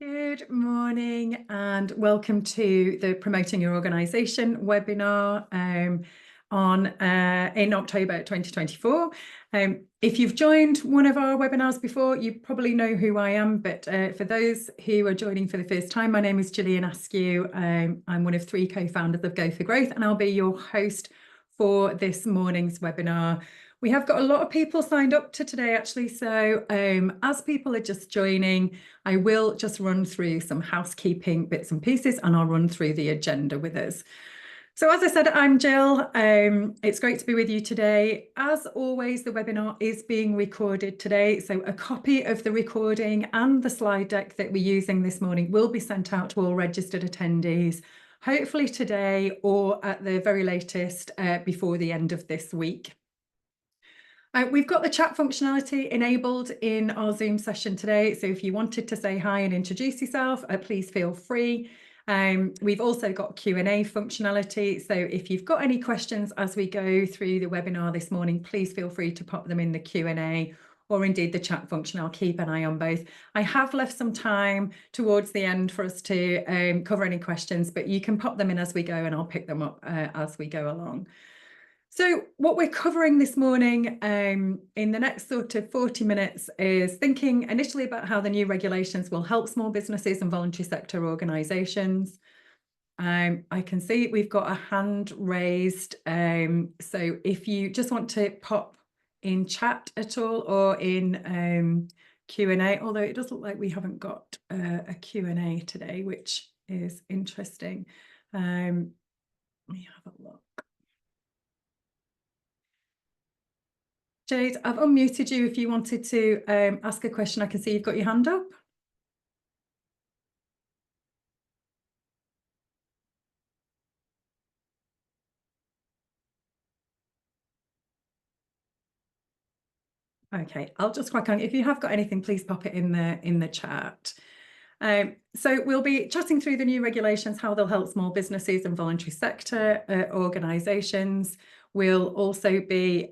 Good morning and welcome to the Promoting Your Organisation webinar in October 2024. If you've joined one of our webinars before, you probably know who I am, but for those who are joining for the first time, my name is Gillian Askew. I'm one of 3 co-founders of Go for Growth, and I'll be your host for this morning's webinar. We have got a lot of people signed up to today, actually. So as people are just joining, I will just run through some housekeeping bits and pieces, and I'll run through the agenda with us. So as I said, I'm Jill. It's great to be with you today. As always, the webinar is being recorded today. So a copy of the recording and the slide deck that we're using this morning will be sent out to all registered attendees, hopefully today or at the very latest before the end of this week. We've got the chat functionality enabled in our Zoom session today. So if you wanted to say hi and introduce yourself, please feel free. We've also got Q&A functionality. So if you've got any questions as we go through the webinar this morning, please feel free to pop them in the Q&A or indeed the chat function. I'll keep an eye on both. I have left some time towards the end for us to cover any questions, but you can pop them in as we go and I'll pick them up as we go along. So what we're covering this morning in the next sort of 40 minutes is thinking initially about how the new regulations will help small businesses and voluntary sector organisations. I can see we've got a hand raised. So if you just want to pop in chat at all or in Q&A, although it does look like we haven't got a Q&A today, which is interesting. Let me have a look. Jade, I've unmuted you if you wanted to ask a question. I can see you've got your hand up. Okay, I'll just crack on. If you have got anything, please pop it in the chat. So we'll be chatting through the new regulations, how they'll help small businesses and voluntary sector organisations. We'll also be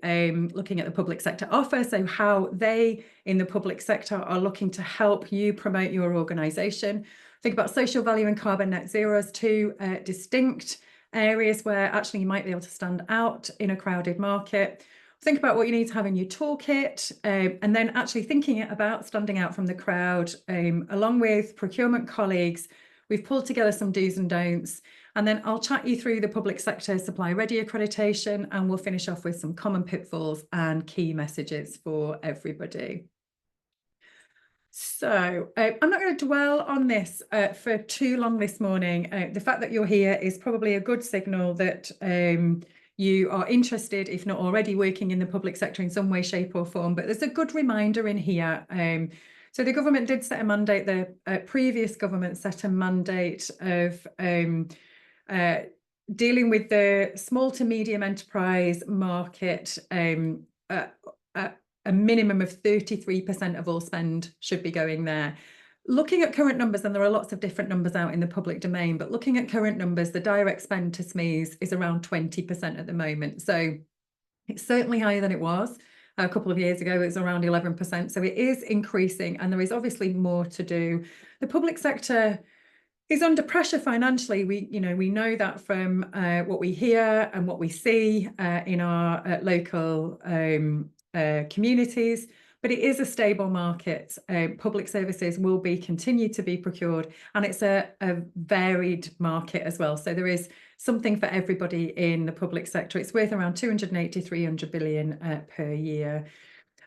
looking at the public sector offer, so how they in the public sector are looking to help you promote your organisation. Think about social value and carbon net zero as 2 distinct areas where actually you might be able to stand out in a crowded market. Think about what you need to have in your toolkit, and then actually thinking about standing out from the crowd. Along with procurement colleagues, we've pulled together some do's and don'ts, and then I'll chat you through the public sector supply ready accreditation, and we'll finish off with some common pitfalls and key messages for everybody. So I'm not going to dwell on this for too long this morning. The fact that you're here is probably a good signal that you are interested, if not already working in the public sector in some way, shape or form. But there's a good reminder in here. So the government did set a mandate, the previous government set a mandate of dealing with the small to medium enterprise market. A minimum of 33% of all spend should be going there. Looking at current numbers, and there are lots of different numbers out in the public domain, but looking at current numbers, the direct spend to SMEs is around 20% at the moment. So it's certainly higher than it was a couple of years ago. It was around 11%. So it is increasing, and there is obviously more to do. The public sector is under pressure financially. We know that from what we hear and what we see in our local communities, but it is a stable market. Public services will continue to be procured, and it's a varied market as well. So there is something for everybody in the public sector. It's worth around 280 to 300 billion per year.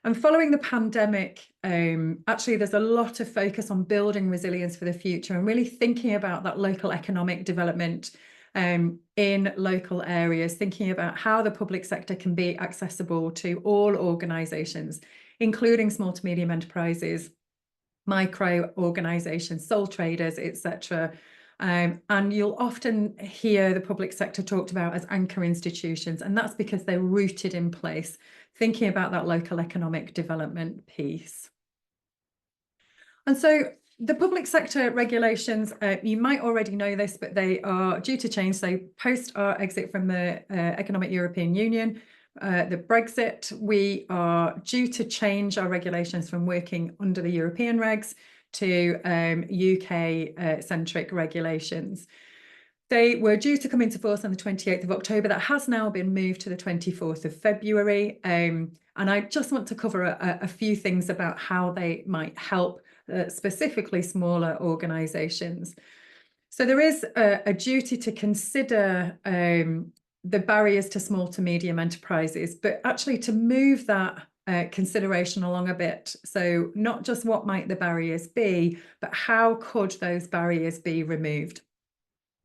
And following the pandemic, actually, there's a lot of focus on building resilience for the future and really thinking about that local economic development in local areas, thinking about how the public sector can be accessible to all organisations, including small to medium enterprises, micro organisations, sole traders, etc. And you'll often hear the public sector talked about as anchor institutions, and that's because they're rooted in place, thinking about that local economic development piece. And so the public sector regulations, you might already know this, but they are due to change. So post our exit from the Economic European Union, the Brexit, we are due to change our regulations from working under the European regs to UK centric regulations. They were due to come into force on the 28th of October. That has now been moved to the 24th of February. And I just want to cover a few things about how they might help specifically smaller organisations. So there is a duty to consider the barriers to small to medium enterprises, but actually to move that consideration along a bit. So not just what might the barriers be, but how could those barriers be removed?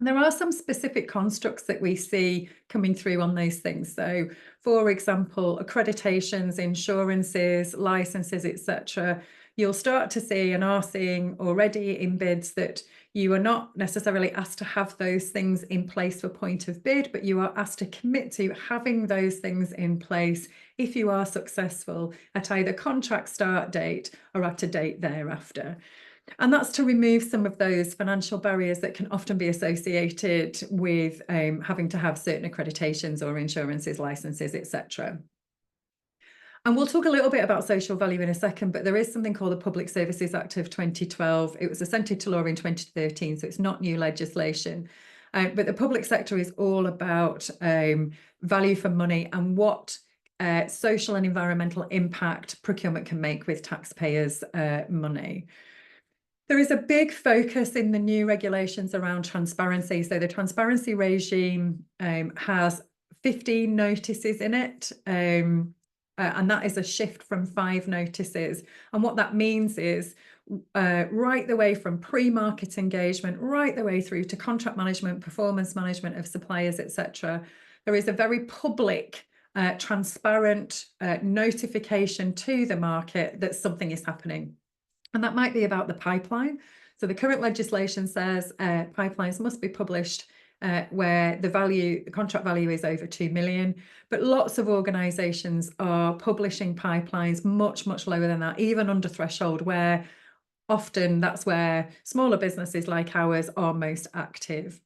There are some specific constructs that we see coming through on those things. So, for example, accreditations, insurances, licenses, etc. You'll start to see and are seeing already in bids that you are not necessarily asked to have those things in place for point of bid, but you are asked to commit to having those things in place if you are successful at either contract start date or at a date thereafter. And that's to remove some of those financial barriers that can often be associated with having to have certain accreditations or insurances, licenses, etc. And we'll talk a little bit about social value in a second, but there is something called the Public Services Act of 2012. It was assented to law in 2013, so it's not new legislation. But the public sector is all about value for money and what social and environmental impact procurement can make with taxpayers' money. There is a big focus in the new regulations around transparency. So the transparency regime has 15 notices in it, and that is a shift from 5 notices. And what that means is right the way from pre-market engagement, right the way through to contract management, performance management of suppliers, etc. There is a very public, transparent notification to the market that something is happening. And that might be about the pipeline. So the current legislation says pipelines must be published where the contract value is over 2 million. But lots of organisations are publishing pipelines much, much lower than that, even under threshold, where often that's where smaller businesses like ours are most active.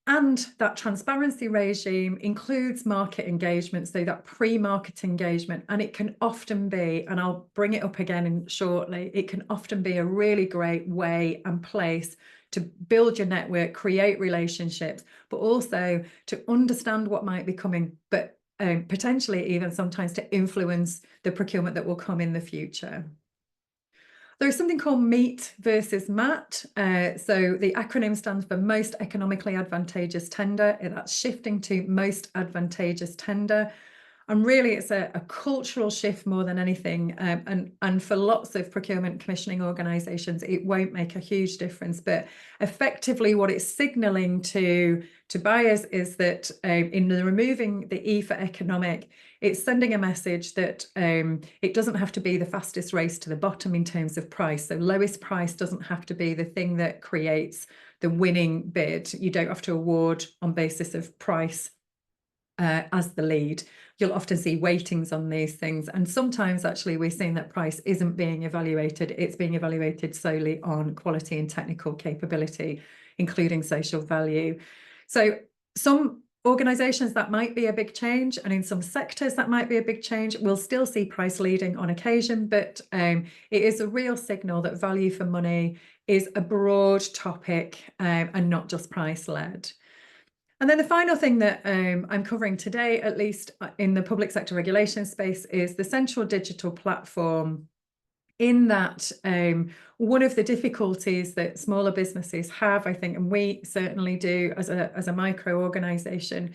And that transparency regime includes market engagement, so that pre-market engagement, and it can often be, and I'll bring it up again shortly, it can often be a really great way and place to build your network, create relationships, but also to understand what might be coming, but potentially even sometimes to influence the procurement that will come in the future. There's something called MEET versus MAT. So the acronym stands for Most Economically Advantageous Tender. That's shifting to Most Advantageous Tender. And really, it's a cultural shift more than anything. And for lots of procurement commissioning organisations, it won't make a huge difference. But effectively, what it's signalling to buyers is that in removing the E for economic, it's sending a message that it doesn't have to be the fastest race to the bottom in terms of price. So lowest price doesn't have to be the thing that creates the winning bid. You don't have to award on basis of price as the lead. You'll often see weightings on these things. And sometimes actually we're seeing that price isn't being evaluated. It's being evaluated solely on quality and technical capability, including social value. So some organisations, that might be a big change, and in some sectors that might be a big change. We'll still see price leading on occasion, but it is a real signal that value for money is a broad topic and not just price led. And then the final thing that I'm covering today, at least in the public sector regulation space, is the central digital platform. In that, one of the difficulties that smaller businesses have, I think, and we certainly do as a micro organisation,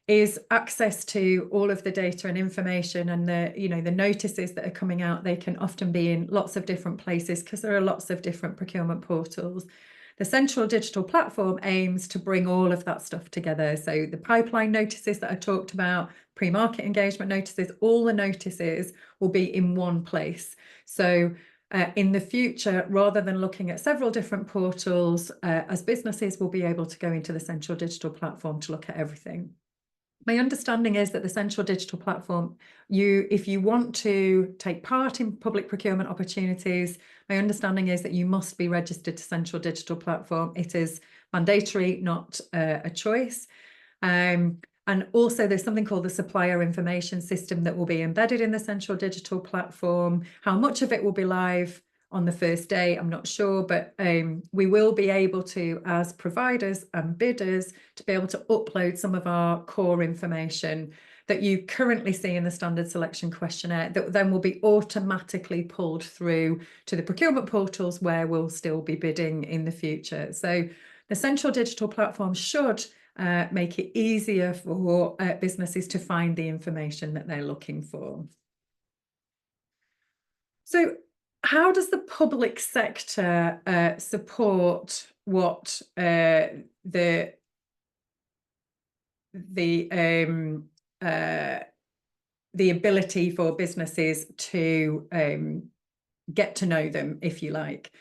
is access to all of the data and information, and the notices that are coming out. They can often be in lots of different places because there are lots of different procurement portals. The central digital platform aims to bring all of that stuff together. So the pipeline notices that I talked about, pre-market engagement notices, all the notices will be in one place. So in the future, rather than looking at several different portals, as businesses will be able to go into the central digital platform to look at everything. My understanding is that the central digital platform, if you want to take part in public procurement opportunities, my understanding is that you must be registered to central digital platform. It is mandatory, not a choice. And also there's something called the supplier information system that will be embedded in the central digital platform. How much of it will be live, on the first day, I'm not sure, but we will be able to, as providers and bidders, to be able to upload some of our core information that you currently see in the standard selection questionnaire that then will be automatically pulled through to the procurement portals where we'll still be bidding in the future. So the central digital platform should make it easier for businesses to find the information that they're looking for. So how does the public sector support what the ability for businesses to get to know them, if you like?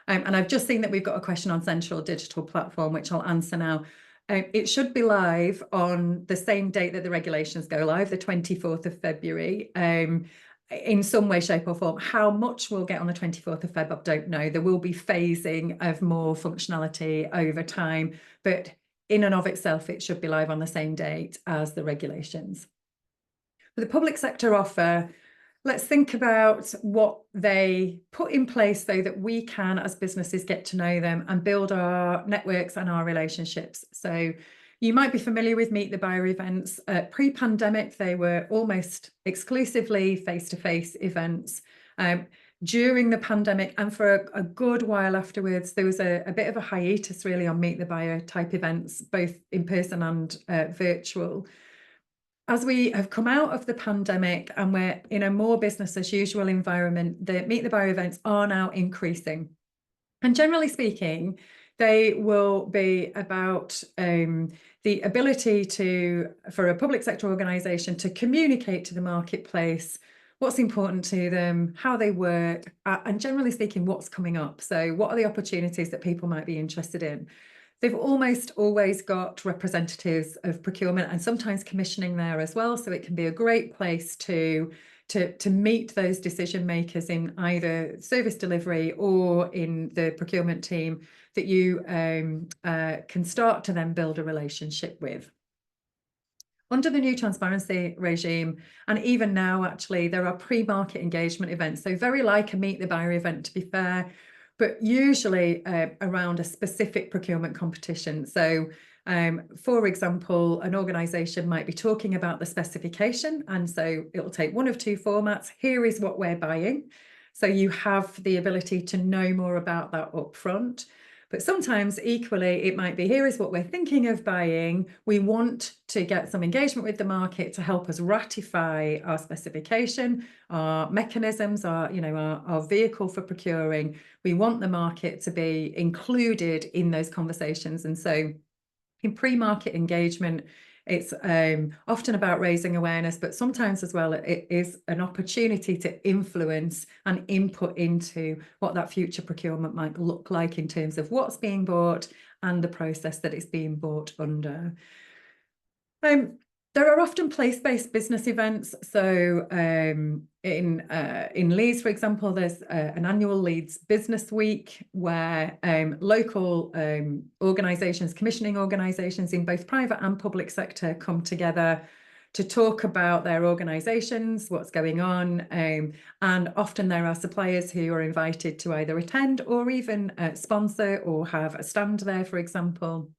And I've just seen that we've got a question on Central Digital Platform, which I'll answer now. It should be live on the same date that the regulations go live, the 24th of February. In some way, shape or form. How much we'll get on the 24th of Feb, I don't know. There will be phasing of more functionality over time, but in and of itself, it should be live on the same date as the regulations. For the public sector offer, let's think about what they put in place so that we can, as businesses, get to know them and build our networks and our relationships. So you might be familiar with Meet the Buyer events. Pre-pandemic, they were almost exclusively face-to-face events. During the pandemic and for a good while afterwards, there was a bit of a hiatus really on Meet the Buyer type events, both in person and virtual. As we have come out of the pandemic and we're in a more business as usual environment, the Meet the Buyer events are now increasing. And generally speaking, they will be about the ability for a public sector organisation to communicate to the marketplace what's important to them, how they work, and generally speaking, what's coming up. So what are the opportunities that people might be interested in? They've almost always got representatives of procurement and sometimes commissioning there as well. So it can be a great place to meet those decision makers in either service delivery or in the procurement team that you can start to then build a relationship with. Under the new transparency regime, and even now, actually, there are pre-market engagement events. So very like a Meet the Buyer event, to be fair, but usually around a specific procurement competition. So for example, an organisation might be talking about the specification, and so it'll take one of two formats. Here is what we're buying. So you have the ability to know more about that up front. But sometimes equally, it might be, here is what we're thinking of buying. We want to get some engagement with the market to help us ratify our specification, our mechanisms, our vehicle for procuring. We want the market to be included in those conversations. And so in pre-market engagement, it's often about raising awareness, but sometimes as well, it is an opportunity to influence and input into what that future procurement might look like in terms of what's being bought and the process that it's being bought under. There are often place-based business events. So in Leeds, for example, there's an annual Leeds Business Week where local organisations, commissioning organisations in both private and public sector come together to talk about their organisations, what's going on. And often there are suppliers who are invited to either attend or even sponsor or have a stand there, for example.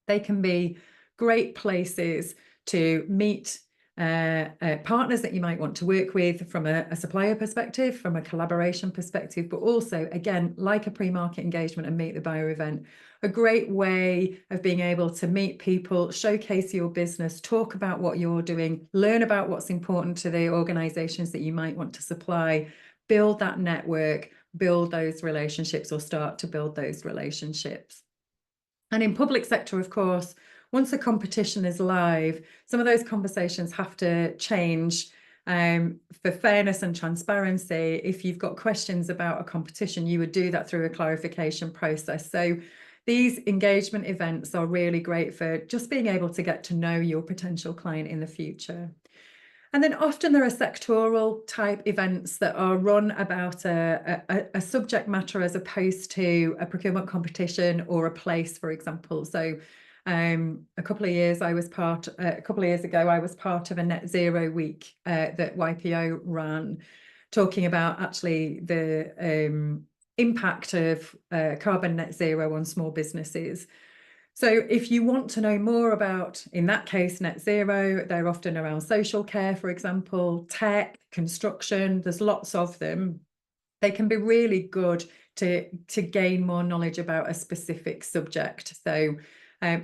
They can be great places to meet partners that you might want to work with from a supplier perspective, from a collaboration perspective, but also, again, like a pre-market engagement and Meet the Buyer event, a great way of being able to meet people, showcase your business, talk about what you're doing, learn about what's important to the organisations that you might want to supply, build that network, build those relationships or start to build those relationships. And in public sector, of course, once a competition is live, some of those conversations have to change for fairness and transparency. If you've got questions about a competition, you would do that through a clarification process. So these engagement events are really great for just being able to get to know your potential client in the future. And then often there are sectoral type events that are run about a subject matter as opposed to a procurement competition or a place, for example. So a couple of years ago, I was part of a net zero week that YPO ran, talking about actually the impact of carbon net zero on small businesses. So if you want to know more about, in that case, net zero, they're often around social care, for example, tech, construction, there's lots of them. They can be really good to gain more knowledge about a specific subject. So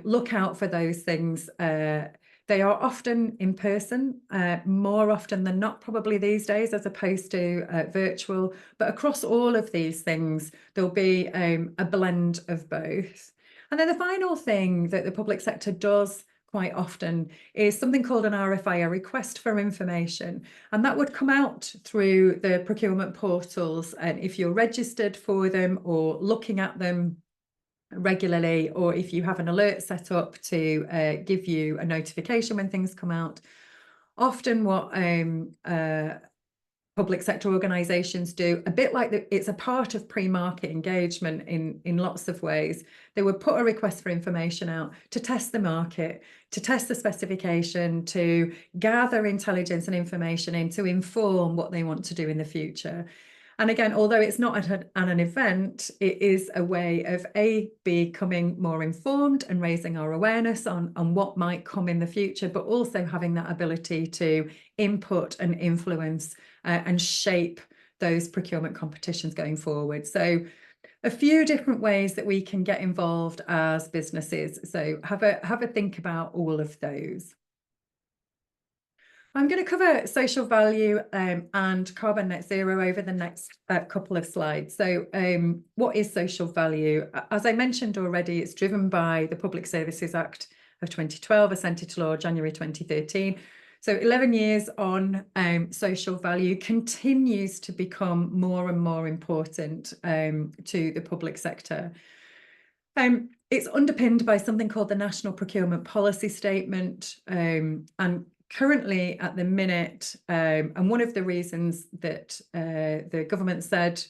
look out for those things. They are often in person, more often than not, probably these days, as opposed to virtual. But across all of these things, there'll be a blend of both. And then the final thing that the public sector does quite often is something called an RFI, a request for information. And that would come out through the procurement portals. And if you're registered for them or looking at them regularly, or if you have an alert set up to give you a notification when things come out, often what public sector organisations do, a bit like it's a part of pre-market engagement in lots of ways. They would put a request for information out to test the market, to test the specification, to gather intelligence and information in to inform what they want to do in the future. And again, although it's not at an event, it is a way of becoming more informed and raising our awareness on what might come in the future, but also having that ability to input and influence and shape those procurement competitions going forward. So a few different ways that we can get involved as businesses. So have a think about all of those. I'm going to cover social value and carbon net zero over the next couple of slides. So what is social value? As I mentioned already, it's driven by the Public Services Act of 2012, assented to law January 2013. So 11 years on, social value continues to become more and more important to the public sector. It's underpinned by something called the National Procurement Policy Statement, and currently at the minute, and one of the reasons that the government said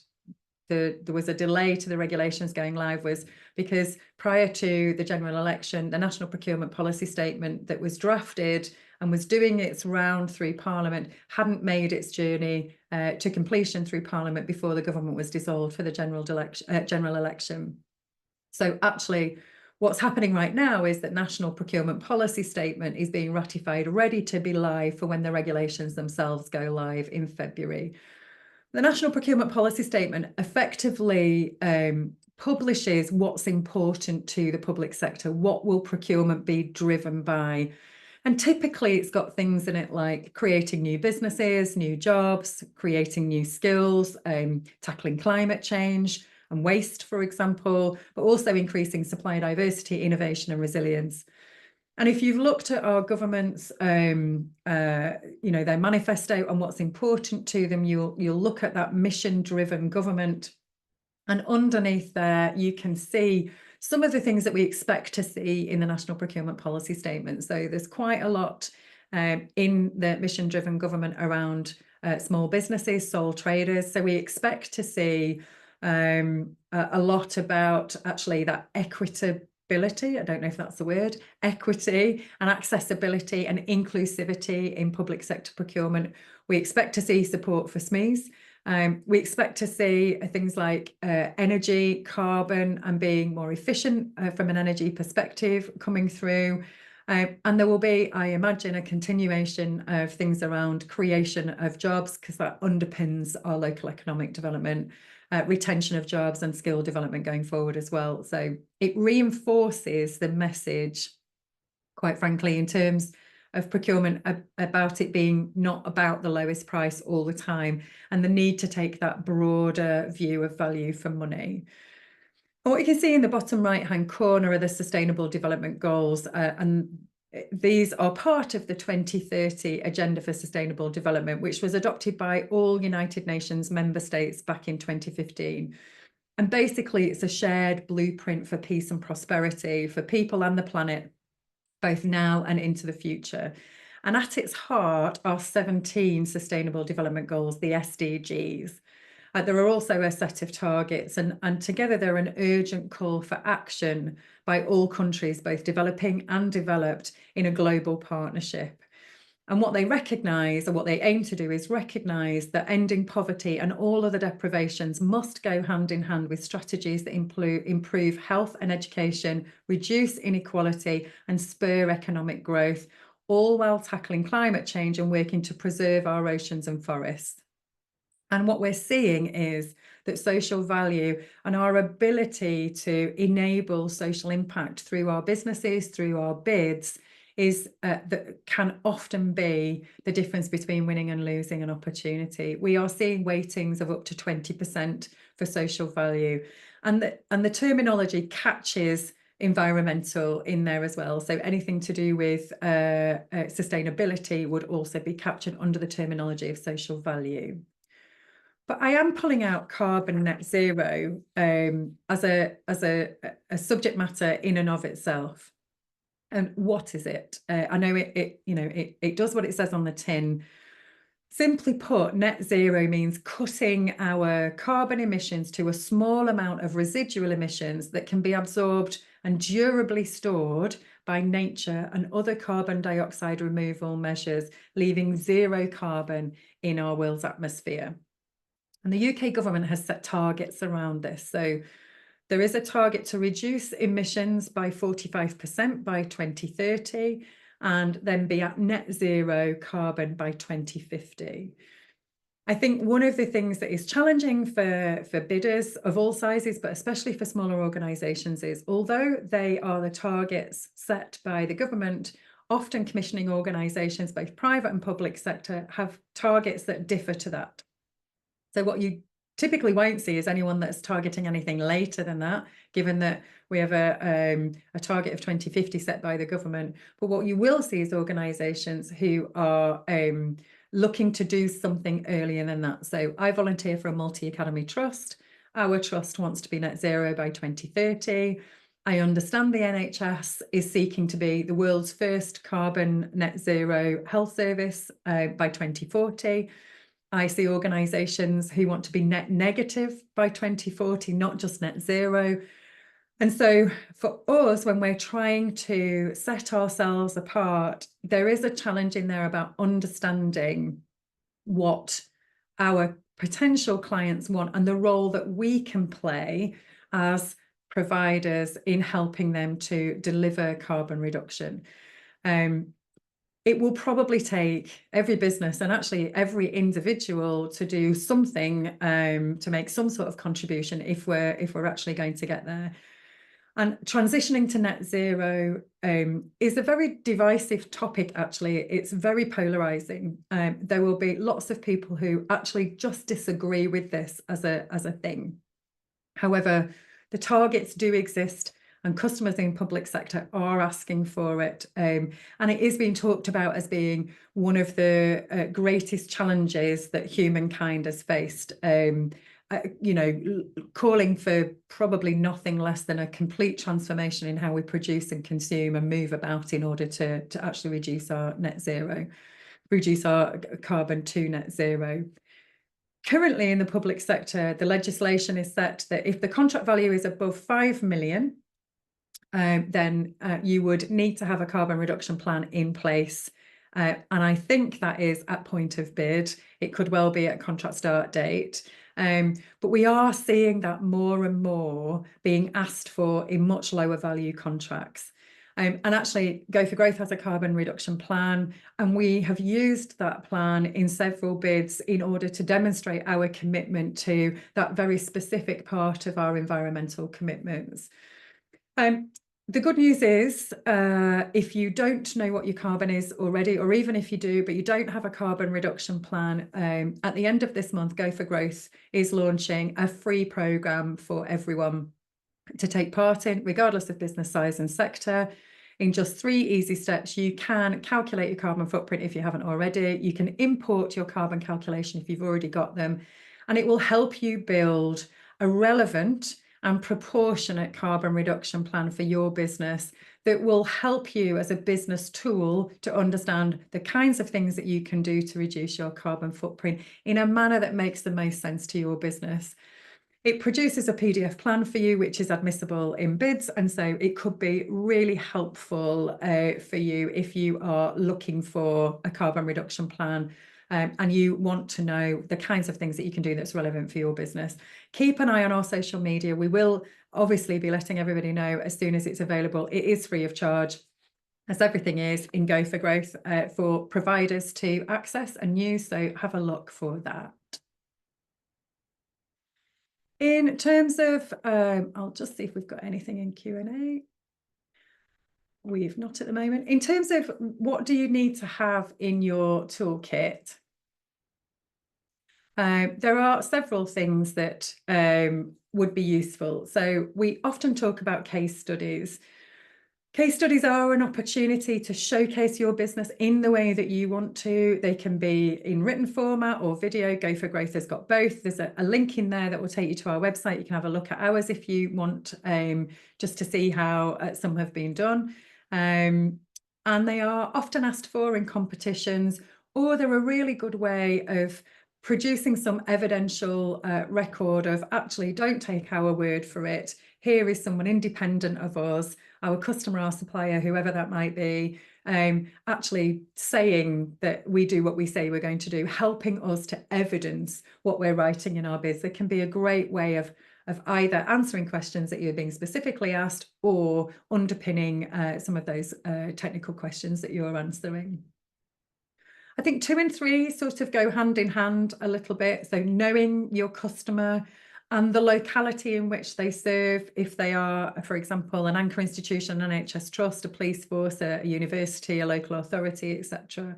there was a delay to the regulations going live was because prior to the general election, the National Procurement Policy Statement that was drafted and was doing its round through Parliament hadn't made its journey to completion through Parliament before the government was dissolved for the general election. So actually, what's happening right now is that National Procurement Policy Statement is being ratified, ready to be live for when the regulations themselves go live in February. The National Procurement Policy Statement effectively publishes what's important to the public sector, what will procurement be driven by. And typically it's got things in it like creating new businesses, new jobs, creating new skills, tackling climate change and waste, for example, but also increasing supply diversity, innovation and resilience. And if you've looked at our government's, their manifesto and what's important to them, you'll look at that mission-driven government. And underneath there, you can see some of the things that we expect to see in the National Procurement Policy Statement. So there's quite a lot in the mission-driven government around small businesses, sole traders. So we expect to see a lot about actually that equitability, I don't know if that's the word, equity and accessibility and inclusivity in public sector procurement. We expect to see support for SMEs. We expect to see things like energy, carbon and being more efficient from an energy perspective coming through. And there will be, I imagine, a continuation of things around creation of jobs because that underpins our local economic development, retention of jobs and skill development going forward as well. So it reinforces the message, quite frankly, in terms of procurement about it being not about the lowest price all the time and the need to take that broader view of value for money. And what you can see in the bottom right-hand corner are the Sustainable Development Goals, and these are part of the 2030 Agenda for Sustainable Development, which was adopted by all United Nations member states back in 2015. And basically, it's a shared blueprint for peace and prosperity for people and the planet, both now and into the future. And at its heart are 17 Sustainable Development Goals, the SDGs. There are also a set of targets, and together they're an urgent call for action by all countries, both developing and developed, in a global partnership. And what they recognise, or what they aim to do, is recognise that ending poverty and all other deprivations must go hand in hand with strategies that improve health and education, reduce inequality and spur economic growth, all while tackling climate change and working to preserve our oceans and forests. And what we're seeing is that social value and our ability to enable social impact through our businesses, through our bids, is that can often be the difference between winning and losing an opportunity. We are seeing weightings of up to 20% for social value, and the terminology catches environmental in there as well. So anything to do with sustainability would also be captured under the terminology of social value. But I am pulling out carbon net zero as a subject matter in and of itself. And what is it? I know it does what it says on the tin. Simply put, net zero means cutting our carbon emissions to a small amount of residual emissions that can be absorbed and durably stored by nature and other carbon dioxide removal measures, leaving zero carbon in our world's atmosphere. And the UK government has set targets around this. So there is a target to reduce emissions by 45% by 2030 and then be at net zero carbon by 2050. I think one of the things that is challenging for bidders of all sizes, but especially for smaller organisations, is although they are the targets set by the government, often commissioning organisations, both private and public sector, have targets that differ to that. So what you typically won't see is anyone that's targeting anything later than that, given that we have a target of 2050 set by the government. But what you will see is organisations who are looking to do something earlier than that. So I volunteer for a multi-academy trust. Our trust wants to be net zero by 2030. I understand the NHS is seeking to be the world's first carbon net zero health service by 2040. I see organisations who want to be net negative by 2040, not just net zero. And so for us, when we're trying to set ourselves apart, there is a challenge in there about understanding what our potential clients want and the role that we can play as providers in helping them to deliver carbon reduction. It will probably take every business and actually every individual to do something to make some sort of contribution if we're actually going to get there. And transitioning to net zero is a very divisive topic, actually. It's very polarizing. There will be lots of people who actually just disagree with this as a thing. However, the targets do exist, and customers in public sector are asking for it. And it is being talked about as being one of the greatest challenges that humankind has faced. Calling for probably nothing less than a complete transformation in how we produce and consume and move about in order to actually reduce our carbon to net zero. Currently in the public sector, the legislation is set that if the contract value is above 5 million, then you would need to have a carbon reduction plan in place. And I think that is at point of bid. It could well be at contract start date. But we are seeing that more and more being asked for in much lower value contracts. And actually, Go for Growth has a carbon reduction plan, and we have used that plan in several bids in order to demonstrate our commitment to that very specific part of our environmental commitments. The good news is, if you don't know what your carbon is already, or even if you do, but you don't have a carbon reduction plan, at the end of this month, Go for Growth is launching a free programme for everyone to take part in, regardless of business size and sector. In just 3 easy steps, you can calculate your carbon footprint if you haven't already. You can import your carbon calculation if you've already got them, and it will help you build a relevant and proportionate carbon reduction plan for your business that will help you as a business tool to understand the kinds of things that you can do to reduce your carbon footprint in a manner that makes the most sense to your business. It produces a PDF plan for you, which is admissible in bids. And so it could be really helpful for you if you are looking for a carbon reduction plan and you want to know the kinds of things that you can do that's relevant for your business. Keep an eye on our social media. We will obviously be letting everybody know as soon as it's available. It is free of charge, as everything is in Go for Growth, for providers to access and use. So have a look for that. In terms of, I'll just see if we've got anything in Q&A. We've not at the moment. In terms of what do you need to have in your toolkit? There are several things that would be useful. So we often talk about case studies. Case studies are an opportunity to showcase your business in the way that you want to. They can be in written format or video. Go for Growth has got both. There's a link in there that will take you to our website. You can have a look at ours if you want, just to see how some have been done. And they are often asked for in competitions, or they're a really good way of producing some evidential record of, actually, don't take our word for it. Here is someone independent of us, our customer, our supplier, whoever that might be, actually saying that we do what we say we're going to do, helping us to evidence what we're writing in our bids. It can be a great way of either answering questions that you're being specifically asked or underpinning some of those technical questions that you're answering. I think 2 and 3 sort of go hand in hand a little bit. So knowing your customer and the locality in which they serve, if they are, for example, an anchor institution, an NHS trust, a police force, a university, a local authority, etc.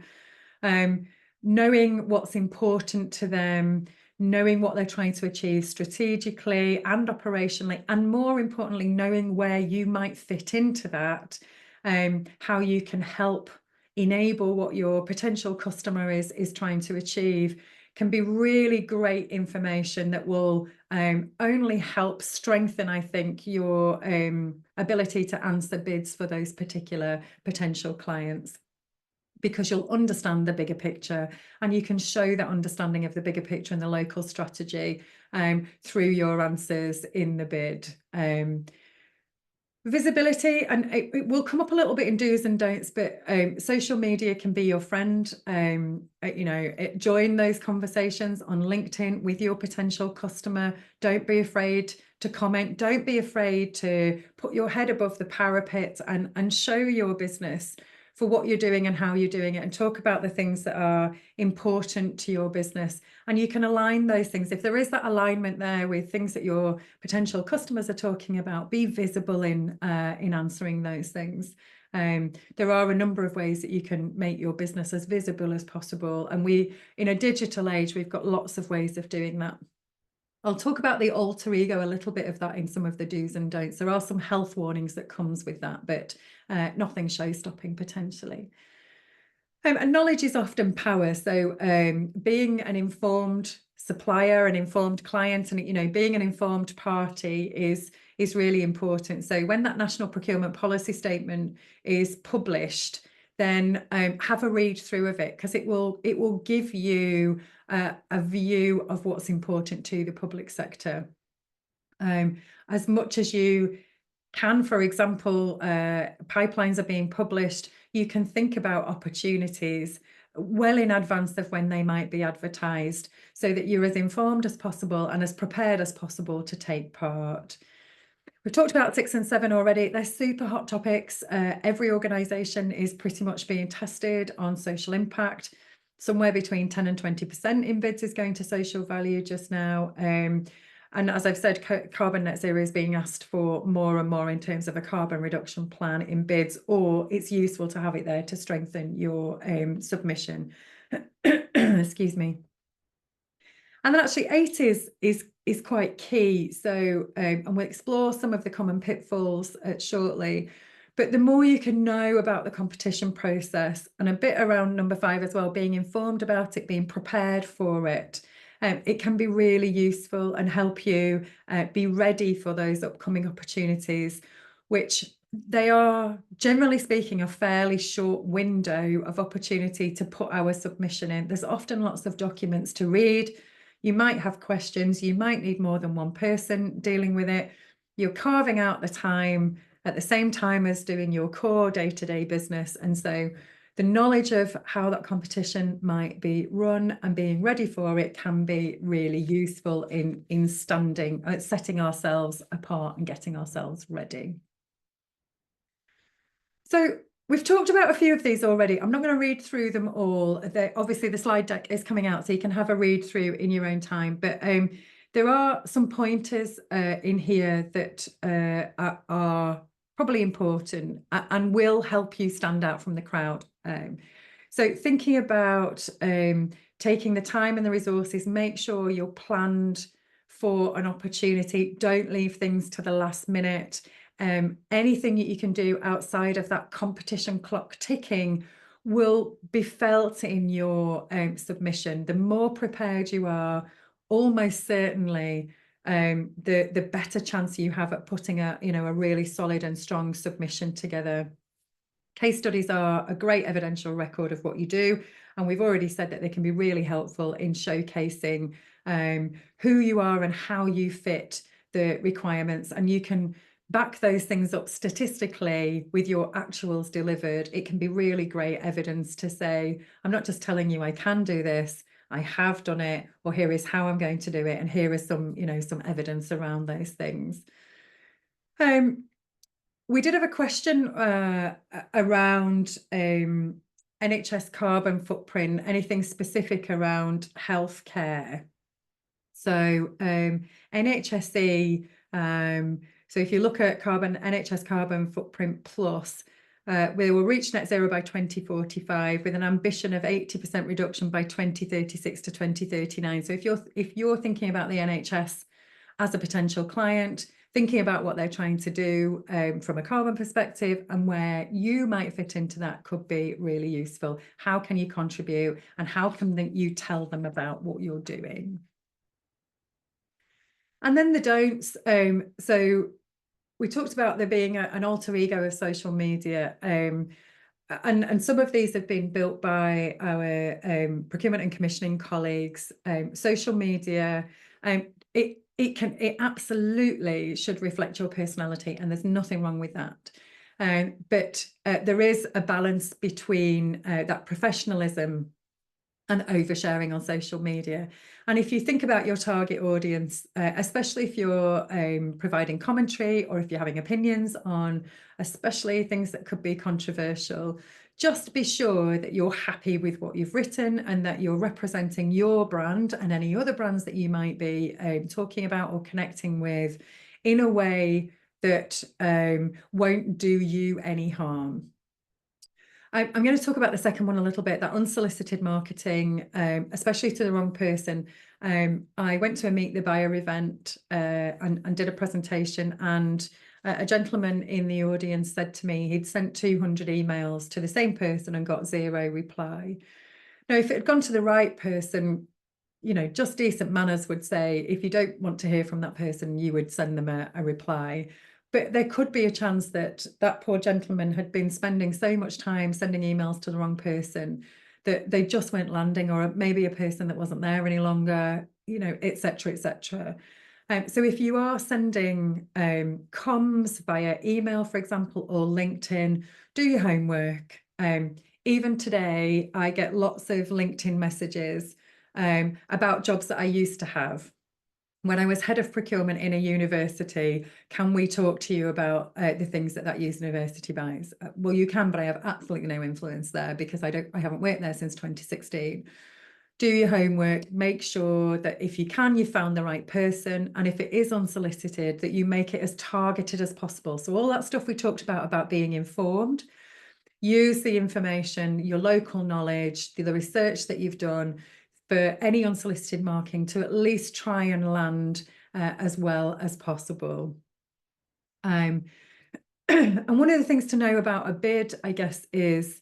Knowing what's important to them, knowing what they're trying to achieve strategically and operationally, and more importantly, knowing where you might fit into that, how you can help enable what your potential customer is trying to achieve, can be really great information that will only help strengthen, I think, your ability to answer bids for those particular potential clients, because you'll understand the bigger picture and you can show that understanding of the bigger picture and the local strategy through your answers in the bid. Visibility, and it will come up a little bit in do's and don'ts, but social media can be your friend. Join those conversations on LinkedIn with your potential customer. Don't be afraid to comment. Don't be afraid to put your head above the parapet and show your business for what you're doing and how you're doing it, and talk about the things that are important to your business. And you can align those things. If there is that alignment there with things that your potential customers are talking about, be visible in answering those things. There are a number of ways that you can make your business as visible as possible. And in a digital age, we've got lots of ways of doing that. I'll talk about the alter ego, a little bit of that in some of the do's and don'ts. There are some health warnings that comes with that, but nothing show-stopping potentially. And knowledge is often power. So being an informed supplier, an informed client, and being an informed party is really important. So when that National Procurement Policy Statement is published, then have a read through of it, because it will give you a view of what's important to the public sector. As much as you can, for example, pipelines are being published, you can think about opportunities well in advance of when they might be advertised, so that you're as informed as possible and as prepared as possible to take part. We've talked about 6 and 7 already. They're super hot topics. Every organisation is pretty much being tested on social impact. Somewhere between 10 and 20% in bids is going to social value just now. And as I've said, carbon net zero is being asked for more and more in terms of a carbon reduction plan in bids, or it's useful to have it there to strengthen your submission. Excuse me. And then actually 8 is quite key. So, and we'll explore some of the common pitfalls shortly. But the more you can know about the competition process, and a bit around number 5 as well, being informed about it, being prepared for it, it can be really useful and help you be ready for those upcoming opportunities, which they are, generally speaking, a fairly short window of opportunity to put our submission in. There's often lots of documents to read. You might have questions, you might need more than one person dealing with it. You're carving out the time at the same time as doing your core day-to-day business. And so the knowledge of how that competition might be run and being ready for it can be really useful in setting ourselves apart and getting ourselves ready. So we've talked about a few of these already. I'm not going to read through them all. Obviously, the slide deck is coming out, so you can have a read through in your own time. But there are some pointers in here that are probably important and will help you stand out from the crowd. So thinking about taking the time and the resources, make sure you're planned for an opportunity. Don't leave things to the last minute. Anything that you can do outside of that competition clock ticking will be felt in your submission. The more prepared you are, almost certainly the better chance you have at putting a really solid and strong submission together. Case studies are a great evidential record of what you do, and we've already said that they can be really helpful in showcasing who you are and how you fit the requirements, and you can back those things up statistically with your actuals delivered. It can be really great evidence to say, I'm not just telling you I can do this, I have done it, or here is how I'm going to do it, and here is some evidence around those things. We did have a question around NHS carbon footprint, anything specific around healthcare. So NHSE, so if you look at NHS carbon footprint plus, we will reach net zero by 2045 with an ambition of 80% reduction by 2036 to 2039. So if you're thinking about the NHS as a potential client, thinking about what they're trying to do from a carbon perspective and where you might fit into that could be really useful. How can you contribute, and how can you tell them about what you're doing? And then the don'ts. So we talked about there being an alter ego of social media. And some of these have been built by our procurement and commissioning colleagues. Social media, it absolutely should reflect your personality, and there's nothing wrong with that. But there is a balance between that professionalism and oversharing on social media. And if you think about your target audience, especially if you're providing commentary or if you're having opinions on especially things that could be controversial, just be sure that you're happy with what you've written and that you're representing your brand and any other brands that you might be talking about or connecting with in a way that won't do you any harm. I'm going to talk about the second one a little bit, that unsolicited marketing, especially to the wrong person. I went to a Meet the Buyer event and did a presentation, and a gentleman in the audience said to me he'd sent 200 emails to the same person and got 0 reply. Now, if it had gone to the right person, just decent manners would say, if you don't want to hear from that person, you would send them a reply. But there could be a chance that that poor gentleman had been spending so much time sending emails to the wrong person that they just weren't landing, or maybe a person that wasn't there any longer, et cetera, et cetera. So if you are sending comms via email, for example, or LinkedIn, do your homework. Even today, I get lots of LinkedIn messages about jobs that I used to have. When I was head of procurement in a university, can we talk to you about the things that university buys? Well, you can, but I have absolutely no influence there because I haven't worked there since 2016. Do your homework, make sure that if you can, you found the right person. And if it is unsolicited, that you make it as targeted as possible. So all that stuff we talked about being informed, use the information, your local knowledge, the research that you've done for any unsolicited marketing to at least try and land as well as possible. And one of the things to know about a bid, I guess, is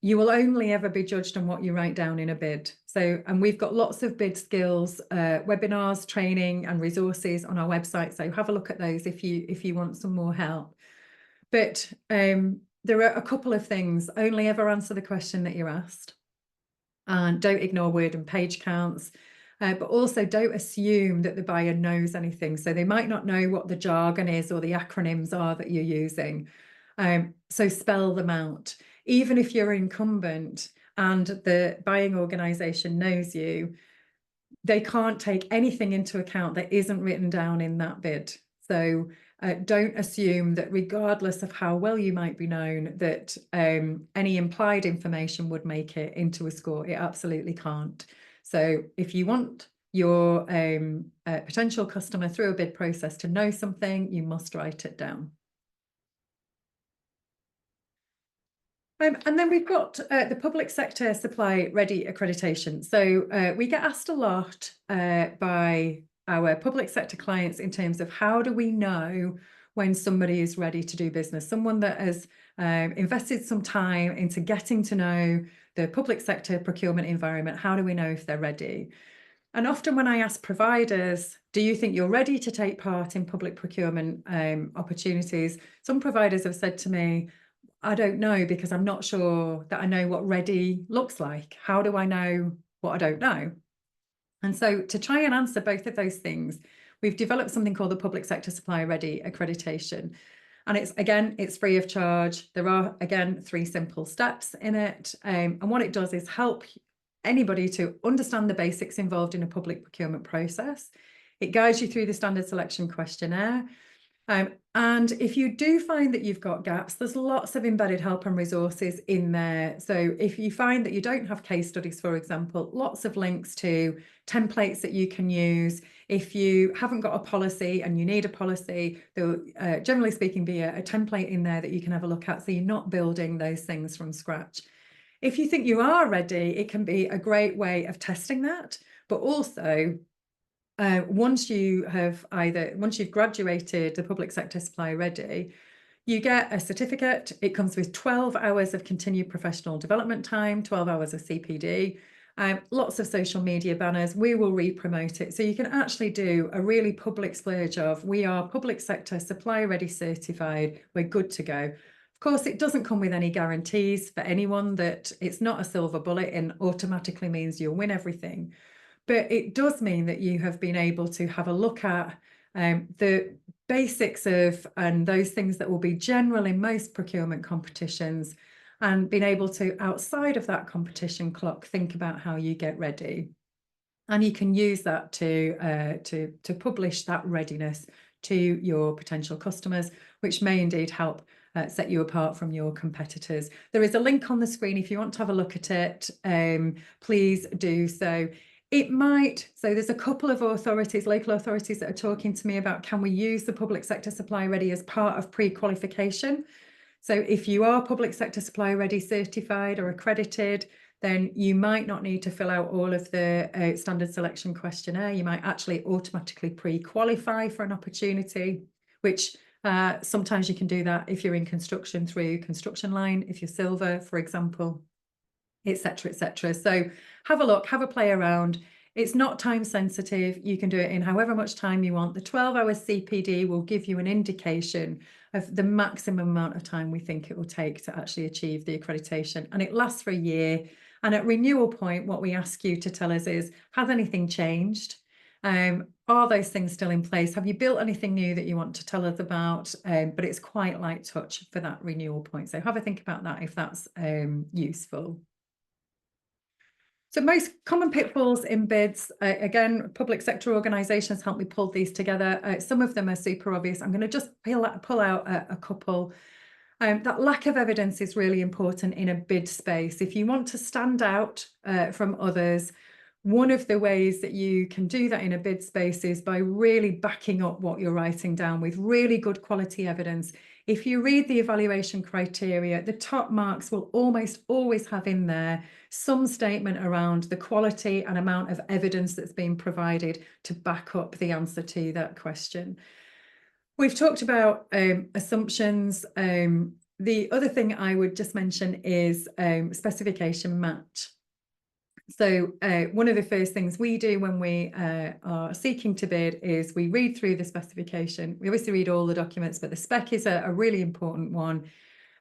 you will only ever be judged on what you write down in a bid. So, and we've got lots of bid skills, webinars, training and resources on our website. So have a look at those if you want some more help. But there are a couple of things. Only ever answer the question that you're asked. And don't ignore word and page counts. but also don't assume that the buyer knows anything. So they might not know what the jargon is or the acronyms are that you're using. So spell them out. Even if you're incumbent and the buying organisation knows you, they can't take anything into account that isn't written down in that bid. So don't assume that regardless of how well you might be known, that any implied information would make it into a score. It absolutely can't. So if you want your potential customer through a bid process to know something, you must write it down. And then we've got the public sector supply ready accreditation. So we get asked a lot by our public sector clients in terms of how do we know when somebody is ready to do business, someone that has invested some time into getting to know the public sector procurement environment. How do we know if they're ready? And often when I ask providers, do you think you're ready to take part in public procurement opportunities? Some providers have said to me, I don't know, because I'm not sure that I know what ready looks like. How do I know what I don't know? And so to try and answer both of those things, we've developed something called the Public Sector Supply Ready Accreditation. And it's free of charge. There are, again, 3 simple steps in it. And what it does is help anybody to understand the basics involved in a public procurement process. It guides you through the standard selection questionnaire. And if you do find that you've got gaps, there's lots of embedded help and resources in there. So if you find that you don't have case studies, for example, lots of links to templates that you can use. If you haven't got a policy and you need a policy, there'll generally speaking be a template in there that you can have a look at, so you're not building those things from scratch. If you think you are ready, it can be a great way of testing that, but also once you've graduated the public sector supply ready, you get a certificate. It comes with 12 hours of continued professional development time, 12 hours of CPD, lots of social media banners. We will re-promote it. So you can actually do a really public splurge of, we are public sector supply ready certified, we're good to go. Of course, it doesn't come with any guarantees for anyone that it's not a silver bullet and automatically means you'll win everything. But it does mean that you have been able to have a look at the basics of and those things that will be general in most procurement competitions, and being able to, outside of that competition clock, think about how you get ready. And you can use that to publish that readiness to your potential customers, which may indeed help set you apart from your competitors. There is a link on the screen if you want to have a look at it. Please do so. So there's a couple of authorities, local authorities, that are talking to me about, can we use the public sector supply ready as part of pre-qualification? So if you are public sector supply ready certified or accredited, then you might not need to fill out all of the standard selection questionnaire. You might actually automatically pre-qualify for an opportunity, which sometimes you can do that if you're in construction through Construction Line, if you're silver, for example, etc., etc. So have a look, have a play around. It's not time sensitive. You can do it in however much time you want. The 12 hours CPD will give you an indication of the maximum amount of time we think it will take to actually achieve the accreditation. And it lasts for a year. And at renewal point, what we ask you to tell us is, has anything changed? Are those things still in place? Have you built anything new that you want to tell us about? But it's quite light touch for that renewal point. So have a think about that if that's useful. So most common pitfalls in bids, again, public sector organisations help me pull these together. Some of them are super obvious. I'm going to just pull out a couple. That lack of evidence is really important in a bid space. If you want to stand out from others, one of the ways that you can do that in a bid space is by really backing up what you're writing down with really good quality evidence. If you read the evaluation criteria, the top marks will almost always have in there some statement around the quality and amount of evidence that's been provided to back up the answer to that question. We've talked about assumptions. The other thing I would just mention is specification match. So one of the first things we do when we are seeking to bid is we read through the specification. We obviously read all the documents, but the spec is a really important one.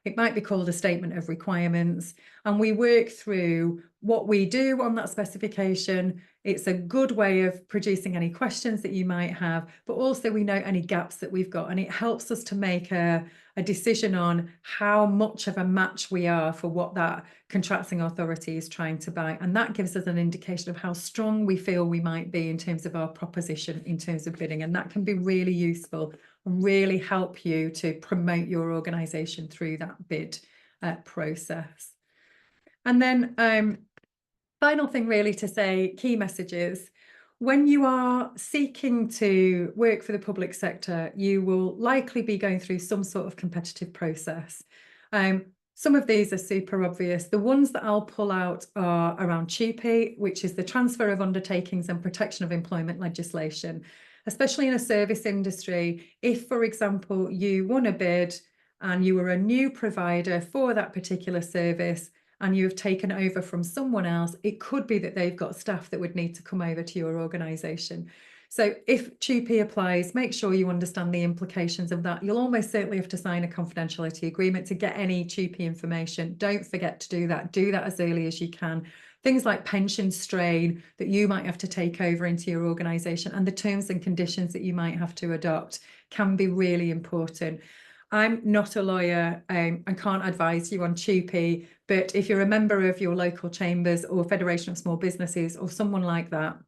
It might be called a statement of requirements, and we work through what we do on that specification. It's a good way of producing any questions that you might have, but also we know any gaps that we've got, and it helps us to make a decision on how much of a match we are for what that contracting authority is trying to buy. And that gives us an indication of how strong we feel we might be in terms of our proposition, in terms of bidding. And that can be really useful and really help you to promote your organisation through that bid process. And then final thing really to say, key messages. When you are seeking to work for the public sector, you will likely be going through some sort of competitive process. Some of these are super obvious. The ones that I'll pull out are around TUPE, which is the Transfer of Undertakings and Protection of Employment legislation, especially in a service industry. If, for example, you won a bid and you were a new provider for that particular service, and you have taken over from someone else, it could be that they've got staff that would need to come over to your organisation. So if TUPE applies, make sure you understand the implications of that. You'll almost certainly have to sign a confidentiality agreement to get any TUPE information. Don't forget to do that. Do that as early as you can. Things like pension strain that you might have to take over into your organisation and the terms and conditions that you might have to adopt can be really important. I'm not a lawyer and can't advise you on TUPE, but if you're a member of your local chambers or Federation of Small Businesses or someone like that,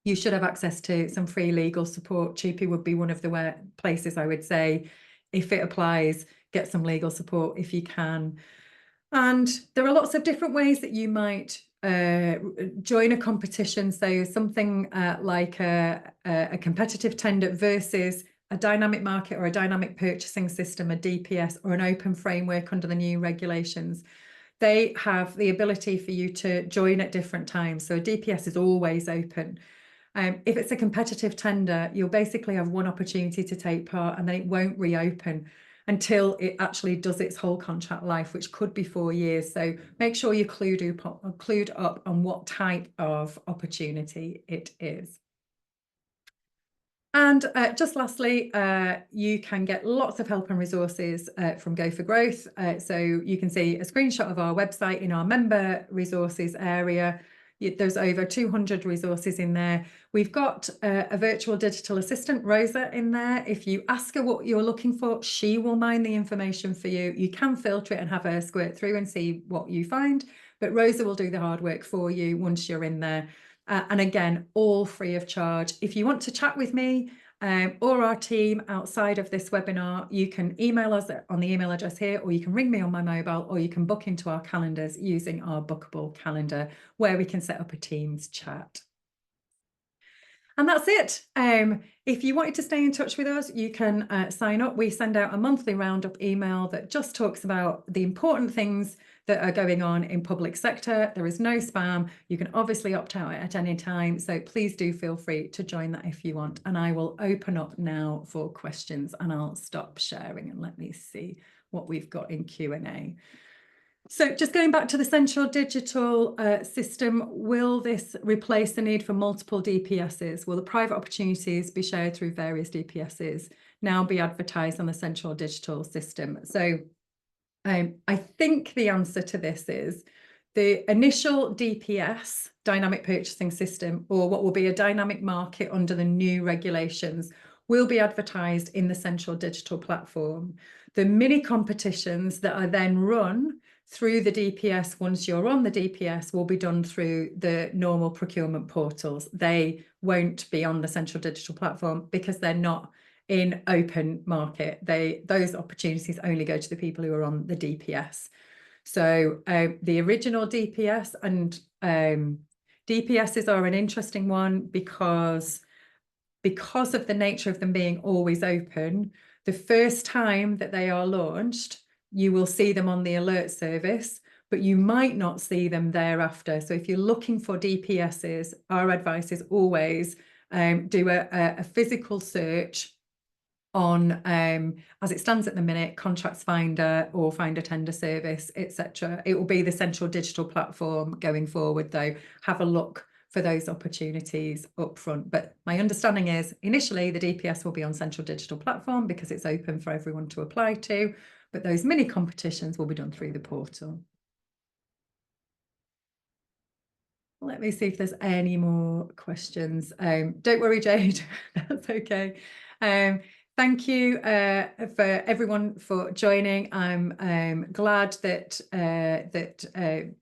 you should have access to some free legal support. TUPE would be one of the places I would say, if it applies, get some legal support if you can. And there are lots of different ways that you might join a competition. So something like a competitive tender versus a dynamic market or a dynamic purchasing system, a DPS, or an open framework under the new regulations. They have the ability for you to join at different times. So a DPS is always open. If it's a competitive tender, you'll basically have one opportunity to take part and then it won't reopen until it actually does its whole contract life, which could be 4 years. So make sure you're clued up on what type of opportunity it is. And just lastly, you can get lots of help and resources from Go for Growth. So you can see a screenshot of our website in our member resources area. There's over 200 resources in there. We've got a virtual digital assistant, Rosa, in there. If you ask her what you're looking for, she will mine the information for you. You can filter it and have her squirt through and see what you find, but Rosa will do the hard work for you once you're in there. And again, all free of charge. If you want to chat with me or our team outside of this webinar, you can email us on the email address here, or you can ring me on my mobile, or you can book into our calendars using our bookable calendar where we can set up a Teams chat. And that's it. If you wanted to stay in touch with us, you can sign up. We send out a monthly roundup email that just talks about the important things that are going on in public sector. There is no spam. You can obviously opt out at any time. So please do feel free to join that if you want. And I will open up now for questions and I'll stop sharing and let me see what we've got in Q&A. So just going back to the central digital system, will this replace the need for multiple DPSs? Will the private opportunities be shared through various DPSs now be advertised on the central digital system? So I think the answer to this is the initial DPS, dynamic purchasing system, or what will be a dynamic market under the new regulations, will be advertised in the central digital platform. The mini competitions that are then run through the DPS, once you're on the DPS, will be done through the normal procurement portals. They won't be on the central digital platform because they're not in open market. Those opportunities only go to the people who are on the DPS. So the original DPS and DPSs are an interesting one because of the nature of them being always open. The first time that they are launched, you will see them on the alert service, but you might not see them thereafter. So if you're looking for DPSs, our advice is always do a physical search on, as it stands at the minute, Contracts Finder or Find a Tender Service, etc. It will be the central digital platform going forward, though. Have a look for those opportunities up front. But my understanding is initially the DPS will be on central digital platform because it's open for everyone to apply to, but those mini competitions will be done through the portal. Let me see if there's any more questions. Don't worry, Jade, that's okay. Thank you for everyone for joining. I'm glad that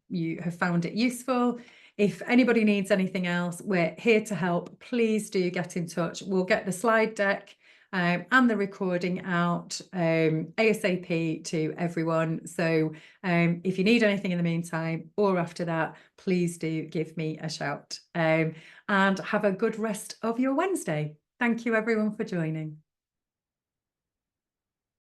you have found it useful. If anybody needs anything else, we're here to help. Please do get in touch. We'll get the slide deck and the recording out ASAP to everyone. So if you need anything in the meantime or after that, please do give me a shout, and have a good rest of your Wednesday. Thank you everyone for joining.